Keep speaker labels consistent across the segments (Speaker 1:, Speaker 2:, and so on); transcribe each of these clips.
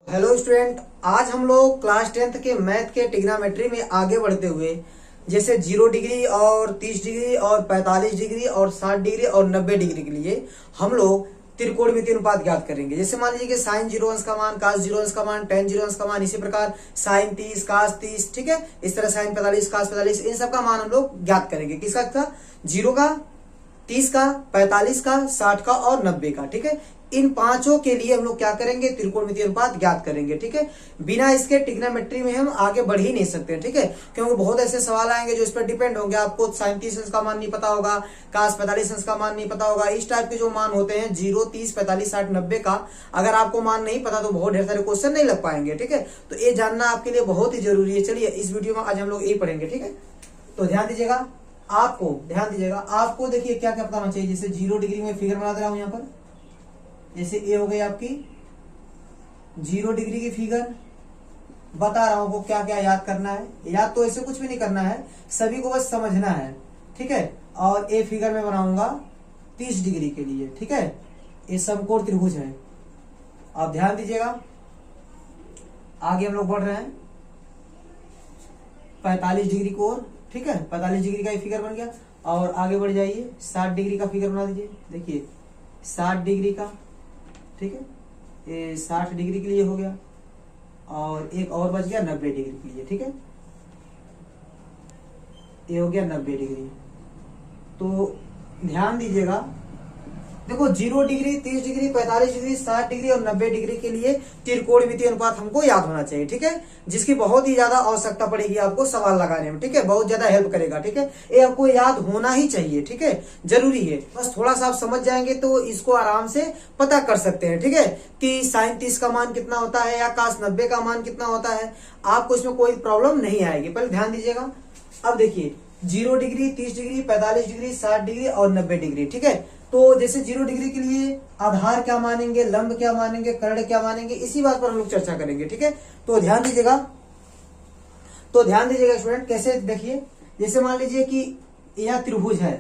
Speaker 1: Hello student, आज हम लोग क्लास 10th के मैथ के ट्रिग्नोमेट्री में आगे बढ़ते हुए जैसे 0 डिग्री और 30 डिग्री और 45 डिग्री और 60 डिग्री और 90 डिग्री के लिए हम लोग त्रिकोणमितीय अनुपात ज्ञात करेंगे। जैसे मान लीजिए कि साइन 0 अंश का मान, कास 0 अंश का मान, टेन 0 अंश का मान, इसी प्रकार साइन 30, कास 30, ठीक है, इस तरह साइन 45, कास 45, इन सब का मान हम लोग ज्ञात करेंगे। किसका? 0 का, 30 का, 45 का, 60 का और 90 का। ठीक है, इन पांचों के लिए हम लोग क्या करेंगे? त्रिकोणमितीय अनुपात ज्ञात करेंगे। ठीक है, बिना इसके ट्रिग्नोमेट्री में हम आगे बढ़ ही नहीं सकते। ठीक है, क्योंकि बहुत ऐसे सवाल आएंगे जो इस पर डिपेंड होंगे। आपको साइन 30 अंश का मान नहीं पता होगा, कास 45 अंश का मान नहीं पता होगा। इस टाइप के जो मान होते हैं 0, 30, 45, 60, 90 का, अगर आपको मान नहीं पता तो बहुत ढेर सारे क्वेश्चन नहीं लग पाएंगे। ठीक है, तो ये जानना आपके लिए बहुत ही जरूरी है। चलिए इस वीडियो में आज हम लोग यही पढ़ेंगे। ठीक है, तो ध्यान दीजिएगा, आपको देखिए क्या क्या पता होना चाहिए। जैसे 0 डिग्री में फिगर बना दे रहा हूं यहाँ पर। जैसे ये हो गई आपकी 0 डिग्री की फिगर, बता रहा हूं आपको क्या क्या याद करना है। याद तो ऐसे कुछ भी नहीं करना है, सभी को बस समझना है। ठीक है, और ये फिगर में बनाऊंगा 30 डिग्री के लिए। ठीक है, ये समकोण त्रिभुज है। आप ध्यान दीजिएगा, आगे हम लोग बढ़ रहे हैं 45 डिग्री को ओर। ठीक है, 45 डिग्री का ये फिगर बन गया। और आगे बढ़ जाइए, 60 डिग्री का फिगर बना दीजिए। देखिए 60 डिग्री का, ठीक है, ये 60 डिग्री के लिए हो गया। और एक और बच गया 90 डिग्री के लिए। ठीक है, ये हो गया 90 डिग्री। तो ध्यान दीजिएगा, देखो 0 डिग्री, 30 डिग्री, 45 डिग्री, 60 डिग्री और 90 डिग्री के लिए त्रिकोणमितीय अनुपात हमको याद होना चाहिए। ठीक है, जिसकी बहुत ही ज्यादा आवश्यकता पड़ेगी आपको सवाल लगाने में। ठीक है, बहुत ज्यादा हेल्प करेगा। ठीक है, ये आपको याद होना ही चाहिए। ठीक है, जरूरी है। बस थोड़ा सा आप समझ जाएंगे तो इसको आराम से पता कर सकते हैं। ठीक है, कि साइन 30 का मान कितना होता है या कास 90 का मान कितना होता है, आपको इसमें कोई प्रॉब्लम नहीं आएगी। पहले ध्यान दीजिएगा। अब देखिए 0 डिग्री, 30 डिग्री, 45 डिग्री, 60 डिग्री और 90 डिग्री। ठीक है, तो जैसे 0 डिग्री के लिए आधार क्या मानेंगे, लंब क्या मानेंगे, कर्ण क्या मानेंगे, इसी बात पर हम लोग चर्चा करेंगे। ठीक है, तो ध्यान दीजिएगा स्टूडेंट। कैसे? देखिए जैसे मान लीजिए कि यह त्रिभुज है।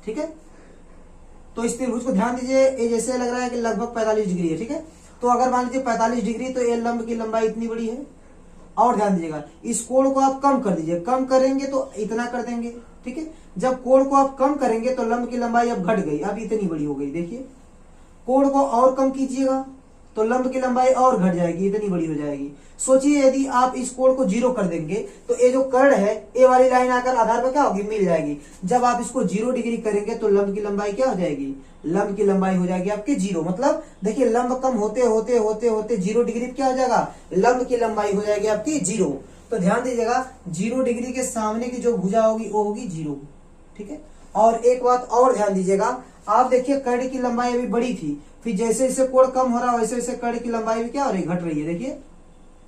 Speaker 1: ठीक है, तो इस त्रिभुज को ध्यान दीजिए, ये जैसे लग रहा है कि लगभग 45 डिग्री है। ठीक है, तो अगर मान लीजिए 45 डिग्री, तो ये लंब की लंबाई इतनी बड़ी है। और ध्यान दीजिएगा, इस कोण को आप कम कर दीजिए, कम करेंगे तो इतना कर देंगे। ठीक है, जब कोण को आप कम करेंगे तो लंब की लंबाई अब घट गई, अब इतनी बड़ी हो गई। देखिए कोण को और कम कीजिएगा तो लंब की लंबाई और घट जाएगी, इतनी बड़ी हो जाएगी। सोचिए यदि आप इस कोण को 0 कर देंगे तो ये जो कर्ण है, ये वाली लाइन आकर आधार पर क्या होगी? मिल जाएगी। जब आप इसको 0 डिग्री करेंगे तो लंब की लंबाई क्या हो जाएगी? लंब की लंबाई हो जाएगी आपकी 0। मतलब देखिए लंब कम होते होते होते होते 0 डिग्री क्या हो जाएगा? लंब की लंबाई हो जाएगी आपकी 0। तो ध्यान दीजिएगा, 0 डिग्री के सामने की जो भुजा होगी वो होगी 0। ठीक है, और एक बात और ध्यान दीजिएगा, आप देखिए कर्ण की लंबाई अभी बड़ी थी, फिर जैसे जैसे कोण कम हो रहा है वैसे वैसे कर्ण की लंबाई भी क्या हो रही? घट रही है।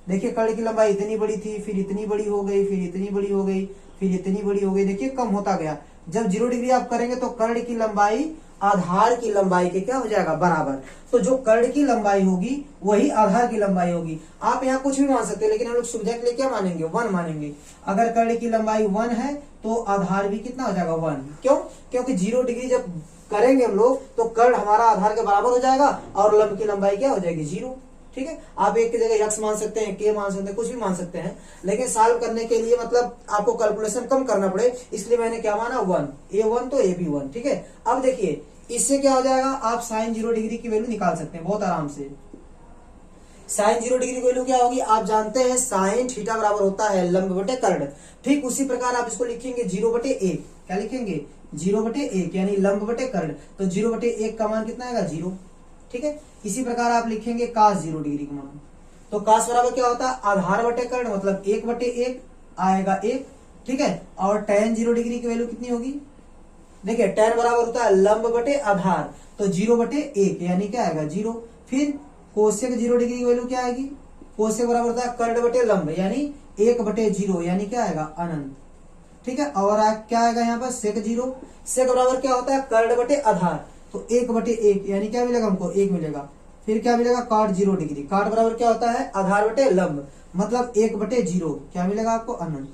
Speaker 1: देखिए कर्ण की लंबाई इतनी बड़ी थी, फिर इतनी बड़ी हो गई, फिर इतनी बड़ी हो गई, फिर इतनी बड़ी हो गई। देखिए कम होता गया। जब 0 डिग्री आप करेंगे तो कर्ण की लंबाई आधार की लंबाई के क्या हो जाएगा? बराबर। तो जो कर्ण की लंबाई होगी वही आधार की लंबाई होगी। आप यहाँ कुछ भी मान सकते हैं, लेकिन हम लोग सुविधा के लिए क्या मानेंगे? 1 मानेंगे। अगर कर्ण की लंबाई 1 है तो आधार भी कितना हो जाएगा? 1। क्यों? क्योंकि 0 डिग्री जब करेंगे हम लोग तो कर्ण हमारा आधार के बराबर हो जाएगा और लंब की लंबाई क्या हो जाएगी? 0। ठीक है, आप एक की जगह x मान सकते हैं, k मान सकते हैं, कुछ भी मान सकते हैं, लेकिन सॉल्व करने के लिए मतलब आपको कैलकुलेशन कम करना पड़े, इसलिए मैंने क्या माना? 1। a1 तो a भी 1। ठीक है, अब देखिए इससे क्या हो जाएगा? आप साइन 0 डिग्री की वैल्यू निकाल सकते हैं बहुत आराम से। साइन 0 डिग्री की वैल्यू क्या होगी? आप जानते हैं साइन थीटा बराबर होता है लंब बटे कर्ण। ठीक उसी प्रकार आप इसको लिखेंगे 0/1। क्या लिखेंगे? 0/1 यानी लंब बटे कर्ण। तो 0/1 का मान कितना आएगा? 0। ठीक है, इसी प्रकार आप लिखेंगे कास 0 डिग्री का मान। तो कास बराबर क्या होता है? आधार बटे कर्ण, मतलब 1/1 आएगा 1। ठीक है, और tan 0 डिग्री की वैल्यू कितनी होगी? देखिए tan बराबर होता है लंब बटे आधार, तो 0/1 यानी क्या आएगा? 0। फिर कोसेक 0 डिग्री की वैल्यू क्या आएगी? कोसेक बराबर होता है कर्ण बटे लंब, यानी 1/0 यानी क्या आएगा? अनंत। ठीक है, और क्या आएगा यहाँ पर? सेक 0। सेक बराबर क्या होता है? कर्ण बटे आधार, तो 1/1 यानी क्या मिलेगा हमको? 1 मिलेगा। फिर क्या मिलेगा? काट 0 डिग्री। काट बराबर क्या होता है? आधार बटे लंब, मतलब 1/0 क्या मिलेगा आपको? अनंत।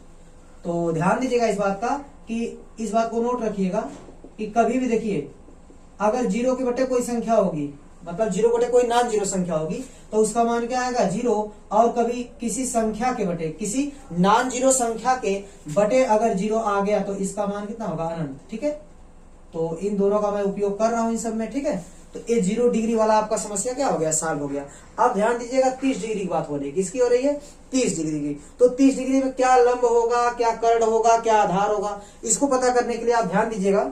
Speaker 1: तो ध्यान दीजिएगा इस बात का, कि इस बात को नोट रखिएगा कि कभी भी देखिए अगर 0 के बटे कोई संख्या होगी मतलब 0 कोई नॉन जीरो संख्या होगी तो उसका मान क्या आएगा 0। और कभी किसी संख्या के बटे, किसी नॉन जीरो संख्या के बटे अगर 0 आ गया तो इसका मान कितना होगा अनंत। ठीक है, तो इन दोनों का मैं उपयोग कर रहा हूं इन सब में। ठीक है, तो ये 0 डिग्री वाला आपका समस्या क्या हो गया, सॉल्व हो गया। अब ध्यान दीजिएगा 30 डिग्री की बात हो रही है, किसकी हो रही है 30 डिग्री की। तो 30 डिग्री में क्या लंब होगा, क्या कर्ण होगा, क्या आधार होगा, इसको पता करने के लिए आप ध्यान दीजिएगा।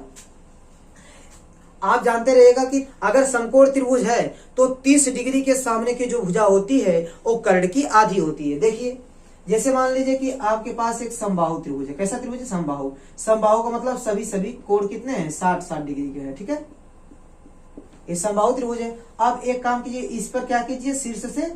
Speaker 1: आप जानते रहिएगा कि अगर समकोण त्रिभुज है तो 30 डिग्री के सामने की जो भुजा होती है वो कर्ण की आधी होती है। देखिए जैसे मान लीजिए कि आपके पास एक समबाहु त्रिभुज है। कैसा त्रिभुज है, समबाहु। समबाहु का मतलब सभी कोण कितने हैं 60 डिग्री के हैं। ठीक है, ये समबाहु त्रिभुज है। अब एक काम कीजिए, इस पर क्या कीजिए, शीर्ष से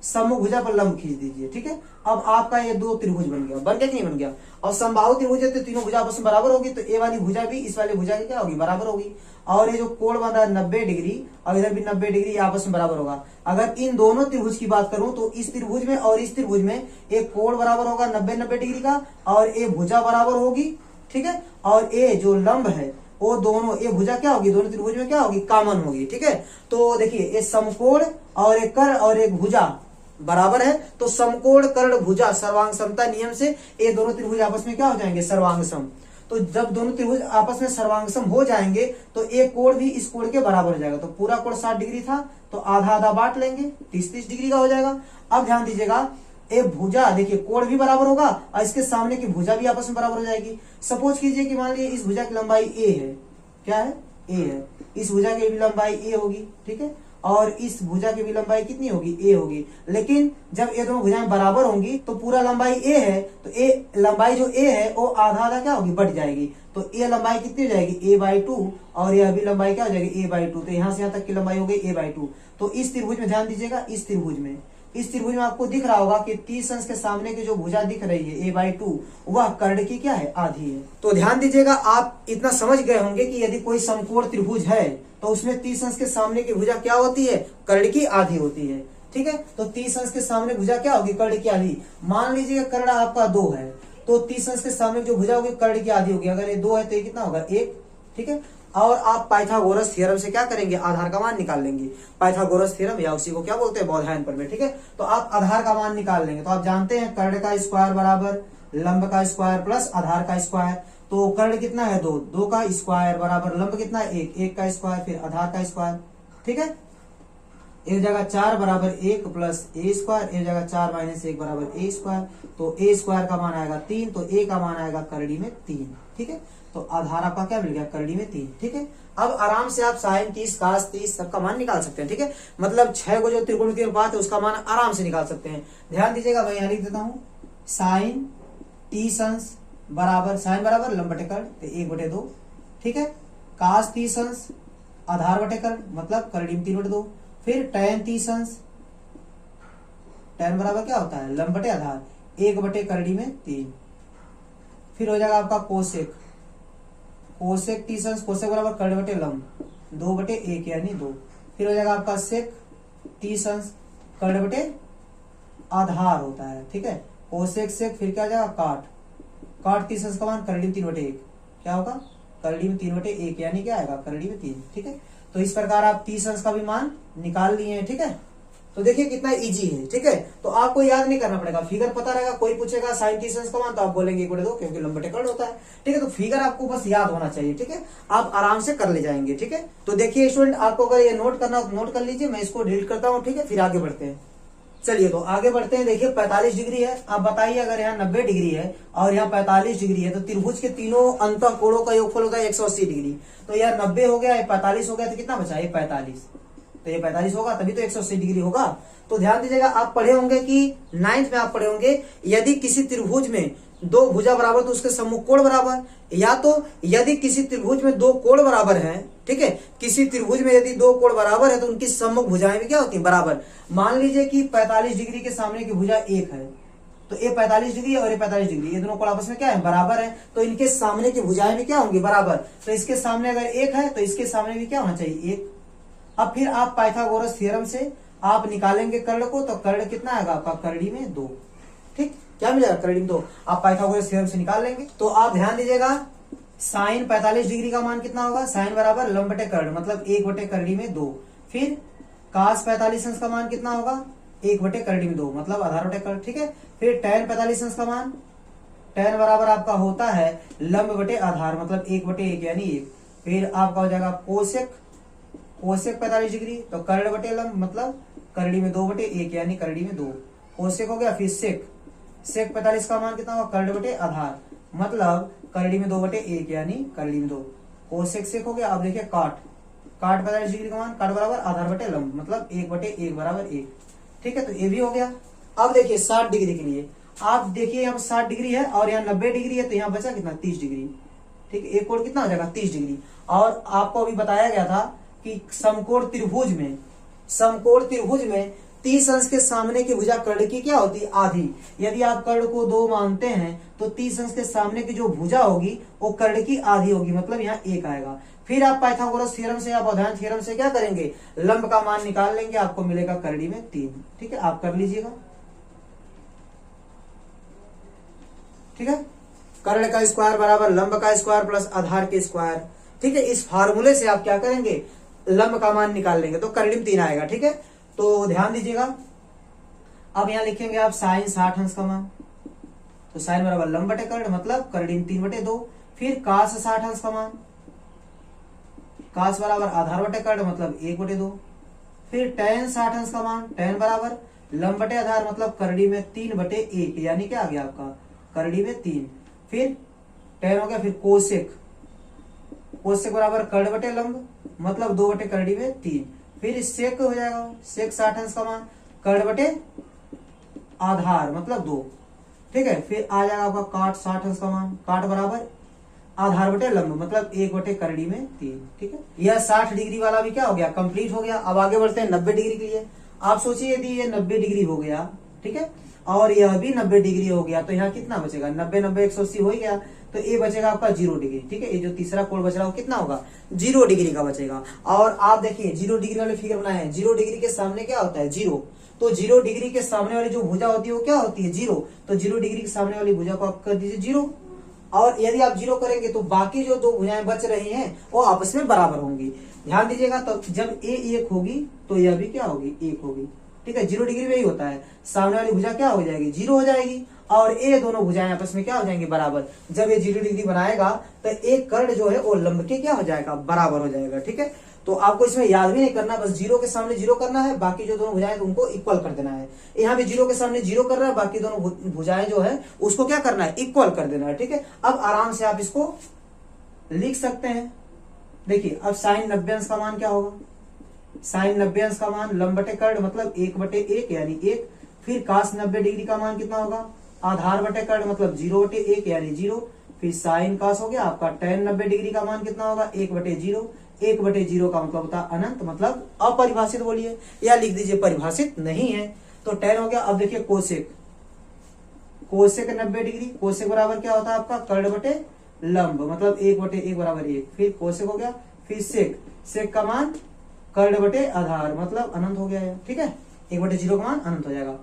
Speaker 1: सम्मुख भुजा पर लंब खींच दीजिए। ठीक है, अब आपका ये 2 त्रिभुज बन गया कि नहीं बन गया। और समबाहु त्रिभुज है तो तीनों भुजा आपस में बराबर होगी, तो ए वाली भुजा भी इस वाली भुजा की क्या होगी, बराबर होगी। और ये जो कोण बन रहा है 90 डिग्री और इधर भी 90 डिग्री आपस में बराबर होगा। अगर इन दोनों त्रिभुज की बात करूं तो इस त्रिभुज में और इस त्रिभुज में एक कोण बराबर होगा 90 डिग्री का और ये भुजा बराबर होगी। ठीक है, और ये जो लंब है वो दोनों, ये भुजा क्या होगी, दोनों त्रिभुज में क्या होगी, कॉमन होगी। ठीक है, तो देखिए ये समकोण और एक कर्ण और एक भुजा बराबर है, तो समकोण कर्ण भुजा सर्वांग समता नियम से ये दोनों त्रिभुज आपस में क्या हो जाएंगे, सर्वांग सम। तो जब दोनों त्रिभुज आपस में सर्वांग सम हो जाएंगे तो एक कोण भी इस कोण के बराबर हो जाएगा। तो पूरा कोण 60 डिग्री था तो आधा आधा बांट लेंगे, 30-30 डिग्री का हो जाएगा। अब ध्यान दीजिएगा एक भुजा, देखिए कोण भी बराबर होगा और इसके सामने की भुजा भी आपस में बराबर हो जाएगी। सपोज कीजिए कि मान लीजिए इस भुजा की लंबाई ए है, क्या है, ए है। इस भुजा की भी लंबाई ए होगी। ठीक है, और इस भुजा की भी लंबाई कितनी होगी, ए होगी। लेकिन जब ये दोनों भुजाएं बराबर होंगी तो पूरा लंबाई ए है, तो ए लंबाई जो ए है वो आधा आधा क्या होगी, बढ़ जाएगी। तो ए लंबाई कितनी हो जाएगी, a/2 और यह भी लंबाई क्या हो जाएगी, a/2। तो यहाँ से यहाँ तक की लंबाई हो गई a/2। तो इस त्रिभुज में ध्यान दीजिएगा, इस त्रिभुज में आपको दिख रहा होगा कि 30 अंश के सामने की जो भुजा दिख रही है a/2 वह कर्ण की क्या है, आधी है। तो ध्यान दीजिएगा, आप इतना समझ गए होंगे कि यदि कोई समकोण त्रिभुज है तो उसमें 30 अंश के सामने की भुजा क्या होती है, कर्ण की आधी होती है। ठीक है, तो 30 अंश के सामने भुजा क्या होगी, कर्ण की आधी। मान लीजिए कर्ण आपका 2 है तो 30 अंश के सामने जो भुजा होगी कर्ण की आधी होगी। अगर ये 2 है तो ये कितना होगा, 1। ठीक है, और आप पाइथागोरस थ्योरम से क्या करेंगे, आधार का मान निकाल लेंगे। पाइथागोरस थ्योरम या उसी को क्या बोलते हैं, बौधायन पर में। ठीक है, तो आप आधार का मान निकाल लेंगे। तो आप जानते हैं कर्ण का स्क्वायर बराबर लंब का स्क्वायर प्लस आधार का स्क्वायर। तो कर्ण कितना है, 2, 2 का स्क्वायर बराबर लंब कितना है, 1, 1 का स्क्वायर फिर आधार का स्क्वायर। ठीक है, एक जगह 4 बराबर 1 प्लस ए स्क्वायर, एक जगह 4 माइनस 1 बराबर ए स्क्वायर। तो ए स्क्वायर का मान आएगा 3, तो ए का मान आएगा करड़ी में 3। ठीक है, तो आधार आपका क्या मिल गया, करड़ी में 3। ठीक है, अब आराम से आप साइन 30 cos 30 सबका मान निकाल सकते हैं। ठीक है, मतलब 6 को जो त्रिकोण के अनुपात है उसका मान आराम से निकाल सकते हैं। ध्यान दीजिएगा, मैं यहाँ लिख देता हूँ साइन 30 अंश बराबर, साइन बराबर लंब बटे कर्ण तो 1/2। ठीक है, cos 30 अंश आधार बटे कर्ण मतलब करड़ी में 3/2। फिर tan 30 अंश, tan बराबर क्या होता है, लंब बटे आधार 1/करड़ी में 3। फिर हो जाएगा आपका कोसेक, कोसेक 30 अंश, कोसेक बराबर कर्ण बटे लंब 2/1 यानी 2। फिर हो जाएगा आपका सेक 30 अंश, कर्ण बटे आधार होता है। ठीक है, कोसेक सेक फिर क्या हो जाएगा काट, काट 30 अंश का मान करड़ी में 3/1 क्या होगा, करड़ी में 3/1 यानी क्या आएगा, करड़ी में 3। ठीक है, तो इस प्रकार आप 30 अंश का भी मान निकाल लिए हैं। ठीक है, तो देखिए कितना इजी है। ठीक है, तो आपको याद नहीं करना पड़ेगा, फिगर पता रहेगा। कोई पूछेगा साइन 30 अंश का मान तो आप बोलेंगे 1/2 क्योंकि लंब बटे कर्ण होता है। ठीक है, तो फिगर आपको बस याद होना चाहिए। ठीक है, आप आराम से कर ले जाएंगे। ठीक है, तो देखिए स्टूडेंट, आपको अगर ये नोट करना नोट कर लीजिए, मैं इसको डिलीट करता हूँ। ठीक है, फिर आगे बढ़ते हैं। चलिए तो आगे बढ़ते हैं। देखिए 45 डिग्री है। आप बताइए अगर यहाँ 90 डिग्री है और यहाँ 45 डिग्री है तो त्रिभुज के तीनों अंतः कोणों का योगफल होता है 180 डिग्री। तो यार 90 हो गया, 45 हो गया, तो कितना बचा, ये 45। तो ये 45 होगा तभी तो 180 डिग्री होगा। तो ध्यान दीजिएगा, आप पढ़े होंगे कि 9th में आप पढ़े होंगे, यदि किसी त्रिभुज में 2 भुजा बराबर तो उसके सम्मुख कोण बराबर, या तो यदि किसी त्रिभुज में 2 कोण बराबर हैं। ठीक है, किसी त्रिभुज में यदि 2 कोण बराबर है तो उनकी सम्मुख भुजाएं भी क्या होती हैं, बराबर। मान लीजिए कि 45 डिग्री के सामने की भुजा 1 है, तो ये 45 डिग्री और ये 45 डिग्री, ये दोनों कोण आपस में क्या है, बराबर है। तो इनके सामने की भुजाएं भी क्या होंगी, बराबर। तो इसके सामने अगर 1 है तो इसके सामने भी क्या होना चाहिए, 1। अब फिर आप पाइथागोरस थ्योरम से आप निकालेंगे कर्ण को, तो कर्ण कितना आएगा आपका, करड़ी में 2। ठीक, क्या मिलेगा, करड़ी में 2। आप पाइथागोरस थ्योरम से निकाल लेंगे। तो आप ध्यान दीजिएगा, साइन 45 डिग्री का मान कितना होगा, साइन बराबर लंब बटे कर्ण मतलब 1/करड़ी में 2। फिर cos 45 अंश का मान कितना होगा 1/√2 मतलब आधार बटे कर्ण, ठीक है। फिर tan 45 अंश का मान, tan बराबर आपका होता है लंब बटे आधार मतलब 1/1 यानी 1। फिर आपका हो जाएगा कोसेक 45 डिग्री, तो कर्ण बटे लंब मतलब करड़ी में 2/1 यानी करड़ी में 2। कोसेक हो गया। फिर सेक 45 का मान कितना होगा कर्ण बटे आधार मतलब करड़ी में 2/1 यानी करड़ी में 2। कोसेक सेक हो गया। अब देखिए काट 45 डिग्री का मान, काट बराबर आधार बटे लंब मतलब 1/1 बराबर 1, ठीक है। तो ये भी हो गया। अब देखिए 60 डिग्री के लिए, आप देखिए यहाँ पर 60 डिग्री है और यहाँ 90 डिग्री है, तो यहाँ बचा कितना 30 डिग्री, ठीक है। एक कोण कितना हो जाएगा 30 डिग्री। और आपको अभी बताया गया था कि समकोण त्रिभुज में 30 अंश के सामने की भुजा कर्ण की क्या होती है आधी। यदि आप कर्ण को 2 मानते हैं तो 30 अंश के सामने की जो भुजा होगी वो कर्ण की आधी होगी मतलब यहाँ 1 आएगा। फिर आप पाइथागोरस थ्योरम से या बौधायन थ्योरम से क्या करेंगे, लंब का मान निकाल लेंगे, आपको मिलेगा करड़ी में 3, ठीक है। आप कर लीजिएगा, ठीक है। कर्ण का स्क्वायर बराबर लंब का स्क्वायर प्लस आधार के स्क्वायर, ठीक है। इस फार्मूले से आप क्या करेंगे, लंब का मान निकाल लेंगे तो करड़ी में 3 आएगा, ठीक है। तो ध्यान दीजिएगा। अब यहां लिखेंगे आप साइन 60 अंश का मान, तो साइन बराबर लंब बटे कर्ण मतलब करड़ी में 3/2। फिर कास 60 अंश का मान, कास बराबर आधार बटे कर्ण मतलब 1/2। फिर tan 60 अंश का मान, tan बराबर लंब बटे आधार मतलब करड़ी में 3/1 यानी क्या आ गया आपका करड़ी में 3। फिर tan हो गया। फिर कोसेक बराबर कर्ण बटे लंब मतलब 2/करड़ी में 3। फिर सेक हो जाएगा, सेक 60 अंश का मान कर्ण बटे आधार मतलब 2, ठीक है। फिर आ जाएगा आपका काट 60 अंश का मान, काट बराबर आधार बटे लंब मतलब 1/करड़ी में 3, ठीक है। यह 60 डिग्री वाला भी क्या हो गया कंप्लीट हो गया। अब आगे बढ़ते हैं 90 डिग्री के लिए। आप सोचिए यदि ये 90 डिग्री हो गया, ठीक है, और यह भी 90 डिग्री हो गया, तो यहाँ कितना बचेगा 90 90 180 हो गया, तो ये बचेगा आपका 0 डिग्री, ठीक है। ये जो तीसरा कोण बच रहा है वो कितना होगा 0 डिग्री का बचेगा। और आप देखिए 0 डिग्री वाले फिगर बनाए हैं, 0 डिग्री के सामने क्या होता है 0, तो 0 डिग्री के सामने वाली जो भुजा होती है वो क्या होती है 0, तो 0 डिग्री के सामने वाली भुजा को आप कर दीजिए 0। और यदि आप 0 करेंगे तो बाकी जो 2 भुजाएं बच रही हैं वो आपस में बराबर होंगी। ध्यान दीजिएगा, तो जब ए 1 होगी तो यह भी क्या होगी 1 होगी, ठीक है। 0 डिग्री में ही होता है, सामने वाली भुजा क्या हो जाएगी 0 हो जाएगी और ये दोनों भुजाएं आपस में क्या हो जाएंगी बराबर। जब ये 0 डिग्री बनाएगा तो एक कर्ण जो है वो लंब के क्या हो जाएगा बराबर हो जाएगा, ठीक है। तो आपको इसमें याद भी नहीं करना, बस 0 के सामने 0 करना है, बाकी जो दोनों भुजाएं उनको इक्वल कर देना है। यहाँ भी 0 के सामने 0 कर रहा है, बाकी दोनों भुजाएं जो है उसको क्या करना है इक्वल कर देना है, ठीक है। अब आराम से आप इसको लिख सकते हैं। देखिए अब साइन 90 अंश का मान क्या होगा, साइन 90 अंश का मान लंब बटे कर्ण मतलब 1/1 यानी 1। फिर कास 90 डिग्री का मान कितना होगा आधार बटे कर्ण मतलब 0/1 यानी 0। फिर साइन कास हो गया आपका tan 90 डिग्री का मान कितना होगा 1/0, 1/0 का मतलब होता है अनंत मतलब अपरिभाषित बोलिए या लिख दीजिए परिभाषित नहीं है, तो tan हो गया। अब देखिए कोसेक 90 डिग्री, कोसेक बराबर क्या होता है आपका कर्ण बटे लंब मतलब 1/1 बराबर 1। फिर कोसेक हो गया। फिर सेक का मान कर्ण बटे आधार मतलब अनंत हो गया, ठीक है, 1/0 का मान अनंत हो जाएगा।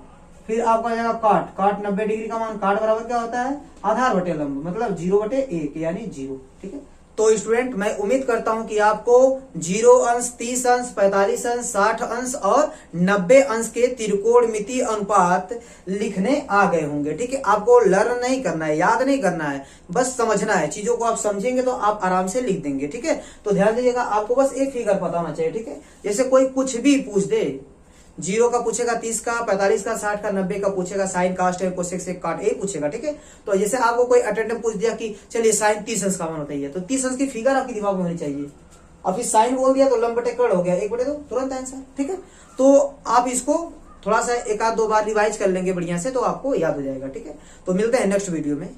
Speaker 1: फिर आपका जाएगा काट 90 डिग्री का मान, काट बराबर क्या होता है आधार बटे लंब मतलब 0/1 यानी 0, ठीक है। तो स्टूडेंट मैं उम्मीद करता हूं कि आपको 0 अंश 30 अंश 45 अंश 60 अंश और 90 अंश के त्रिकोणमितीय अनुपात लिखने आ गए होंगे, ठीक है। आपको लर्न नहीं करना है, याद नहीं करना है, बस समझना है। चीजों को आप समझेंगे तो आप आराम से लिख देंगे, ठीक है। तो ध्यान दीजिएगा, आपको बस एक फिगर पता होना चाहिए, ठीक है। जैसे कोई कुछ भी पूछ दे, 0 का पूछेगा, 30 का, 45 का, 60 का, 90 का पूछेगा, साइन कास्ट है कोसेक से काट ए पूछेगा, ठीक है। तो जैसे आपको कोई अटेंडेंट पूछ दिया कि चलिए साइन 30 अंश का मान होता है, तो 30 अंश की फिगर आपके दिमाग में होनी चाहिए। और फिर साइन बोल दिया तो लंब बटे कर्ण हो गया 1/2, तुरंत आंसर, ठीक है। तो आप इसको थोड़ा सा 1 आध 2 बार रिवाइज कर लेंगे बढ़िया से तो आपको याद हो जाएगा, ठीक है। तो मिलते हैं नेक्स्ट वीडियो में।